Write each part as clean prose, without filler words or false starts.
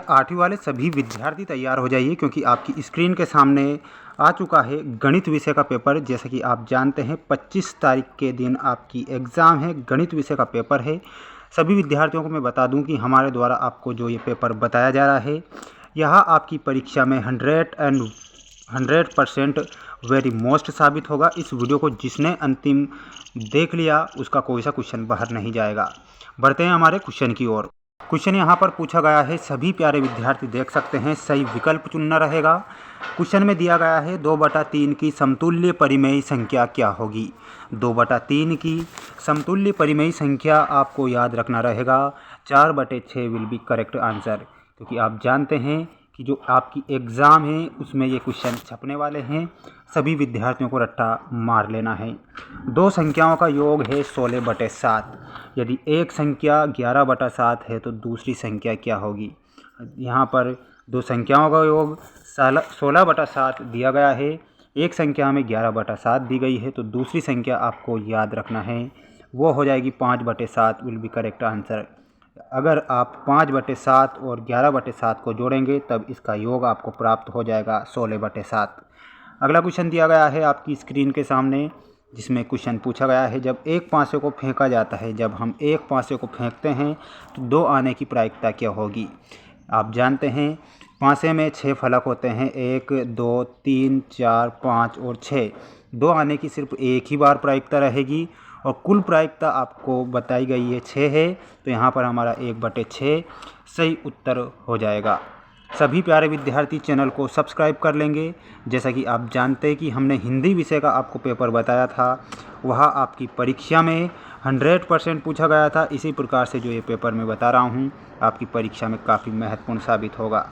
8वीं वाले सभी विद्यार्थी तैयार हो जाइए, क्योंकि आपकी स्क्रीन के सामने आ चुका है गणित विषय का पेपर। जैसे कि आप जानते हैं 25 तारीख के दिन आपकी एग्ज़ाम है, गणित विषय का पेपर है। सभी विद्यार्थियों को मैं बता दूं कि हमारे द्वारा आपको जो ये पेपर बताया जा रहा है, यह आपकी परीक्षा में 100% वेरी मोस्ट साबित होगा। इस वीडियो को जिसने अंतिम देख लिया उसका कोई सा क्वेश्चन बाहर नहीं जाएगा। बढ़ते हैं हमारे क्वेश्चन की ओर। क्वेश्चन यहाँ पर पूछा गया है, सभी प्यारे विद्यार्थी देख सकते हैं, सही विकल्प चुनना रहेगा। क्वेश्चन में दिया गया है 2/3 की समतुल्य परिमेय संख्या क्या होगी। 2/3 की समतुल्य परिमेय संख्या आपको याद रखना रहेगा 4/6 विल बी करेक्ट आंसर, क्योंकि आप जानते हैं कि जो आपकी एग्ज़ाम है उसमें ये क्वेश्चन छपने वाले हैं। सभी विद्यार्थियों को रट्टा मार लेना है। दो संख्याओं का योग है 16/7। यदि एक संख्या 11/7 है तो दूसरी संख्या क्या होगी। यहाँ पर दो संख्याओं का योग 16/7 दिया गया है, एक संख्या में 11/7 दी गई है, तो दूसरी संख्या आपको याद रखना है, वो हो जाएगी 5/7 विल बी करेक्ट आंसर। अगर आप 5/7 और 11/7 को जोड़ेंगे तब इसका योग आपको प्राप्त हो जाएगा 16/7। अगला क्वेश्चन दिया गया है आपकी स्क्रीन के सामने, जिसमें क्वेश्चन पूछा गया है, जब एक पासे को फेंका जाता है, जब हम एक पासे को फेंकते हैं तो 2 आने की प्रायिकता क्या होगी। आप जानते हैं पासे में 6 फलक होते हैं, 1 2 3 4 5 और 6। 2 आने की सिर्फ एक ही बार प्रायिकता रहेगी और कुल प्रायिकता आपको बताई गई है 6 है, तो यहाँ पर हमारा 1/6 सही उत्तर हो जाएगा। सभी प्यारे विद्यार्थी चैनल को सब्सक्राइब कर लेंगे। जैसा कि आप जानते हैं कि हमने हिंदी विषय का आपको पेपर बताया था, वह आपकी परीक्षा में 100% पूछा गया था। इसी प्रकार से जो ये पेपर मैं बता रहा हूँ आपकी परीक्षा में काफ़ी महत्वपूर्ण साबित होगा।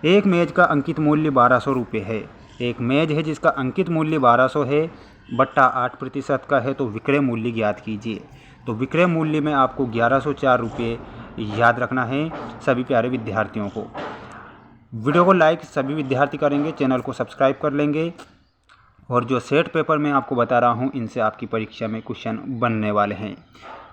एक मेज़ का अंकित मूल्य 1200 रुपये है। एक मेज़ है जिसका अंकित मूल्य 1200 है, बट्टा 8% का है, तो विक्रय मूल्य ज्ञात कीजिए। तो विक्रय मूल्य में आपको 1104 रुपये याद रखना है सभी प्यारे विद्यार्थियों को। वीडियो को लाइक सभी विद्यार्थी करेंगे, चैनल को सब्सक्राइब कर लेंगे, और जो सेट पेपर मैं आपको बता रहा हूँ इनसे आपकी परीक्षा में क्वेश्चन बनने वाले हैं।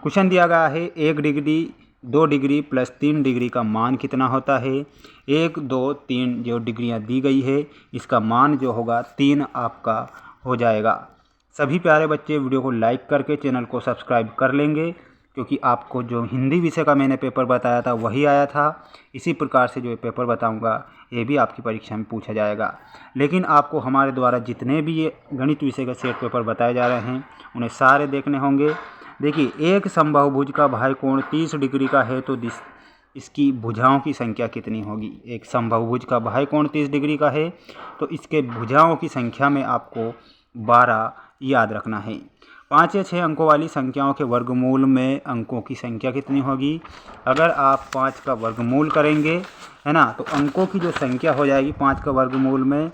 क्वेश्चन दिया गया है 1 डिग्री 2 डिग्री प्लस 3 डिग्री का मान कितना होता है। 1 2 3 जो डिग्रियाँ दी गई है इसका मान जो होगा 3 आपका हो जाएगा। सभी प्यारे बच्चे वीडियो को लाइक करके चैनल को सब्सक्राइब कर लेंगे, क्योंकि आपको जो हिंदी विषय का मैंने पेपर बताया था वही आया था। इसी प्रकार से जो ये पेपर बताऊंगा ये भी आपकी परीक्षा में पूछा जाएगा। लेकिन आपको हमारे द्वारा जितने भी ये गणित विषय के सेट पेपर बताए जा रहे हैं उन्हें सारे देखने होंगे। देखिए, एक समबाहुभुज का बाह्य कोण 30 डिग्री का है तो इसकी भुजाओं की संख्या कितनी होगी। एक समबाहुभुज का बाह्य कोण 30 डिग्री का है तो इसके भुजाओं की संख्या में आपको 12 याद रखना है। 5 या 6 अंकों वाली संख्याओं के वर्गमूल में अंकों की संख्या कितनी होगी। अगर आप 5 का वर्गमूल करेंगे, है ना, तो अंकों की जो संख्या हो जाएगी 5 का वर्गमूल में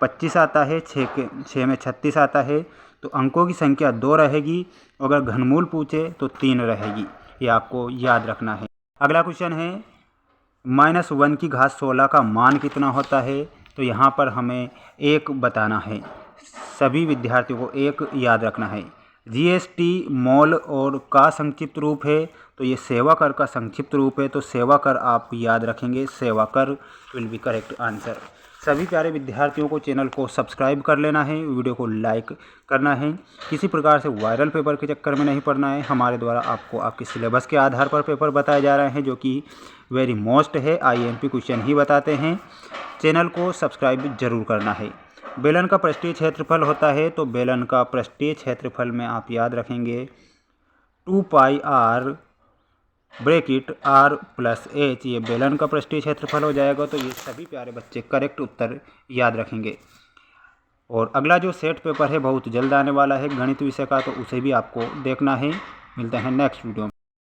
25 आता है, 6 में 36 आता है, तो अंकों की संख्या 2 रहेगी। अगर घनमूल पूछे तो 3 रहेगी, ये आपको याद रखना है। अगला क्वेश्चन है -1 की घात 16 का मान कितना होता है। तो यहाँ पर हमें 1 बताना है, सभी विद्यार्थियों को 1 याद रखना है। GST मोल और का संक्षिप्त रूप है, तो ये सेवा कर का संक्षिप्त रूप है, तो सेवा कर आप याद रखेंगे, सेवा कर विल बी करेक्ट आंसर। सभी प्यारे विद्यार्थियों को चैनल को सब्सक्राइब कर लेना है, वीडियो को लाइक करना है। किसी प्रकार से वायरल पेपर के चक्कर में नहीं पड़ना है। हमारे द्वारा आपको आपके सिलेबस के आधार पर पेपर बताए जा रहे हैं, जो कि वेरी मोस्ट है, IMP क्वेश्चन ही बताते हैं। चैनल को सब्सक्राइब जरूर करना है। बेलन का पृष्ठीय क्षेत्रफल होता है, तो बेलन का पृष्ठीय क्षेत्रफल में आप याद रखेंगे 2πr ब्रैकेट r + h, ये बेलन का पृष्ठीय क्षेत्रफल हो जाएगा। तो ये सभी प्यारे बच्चे करेक्ट उत्तर याद रखेंगे। और अगला जो सेट पेपर है बहुत जल्द आने वाला है गणित विषय का, तो उसे भी आपको देखना है। मिलते हैं नेक्स्ट वीडियो में।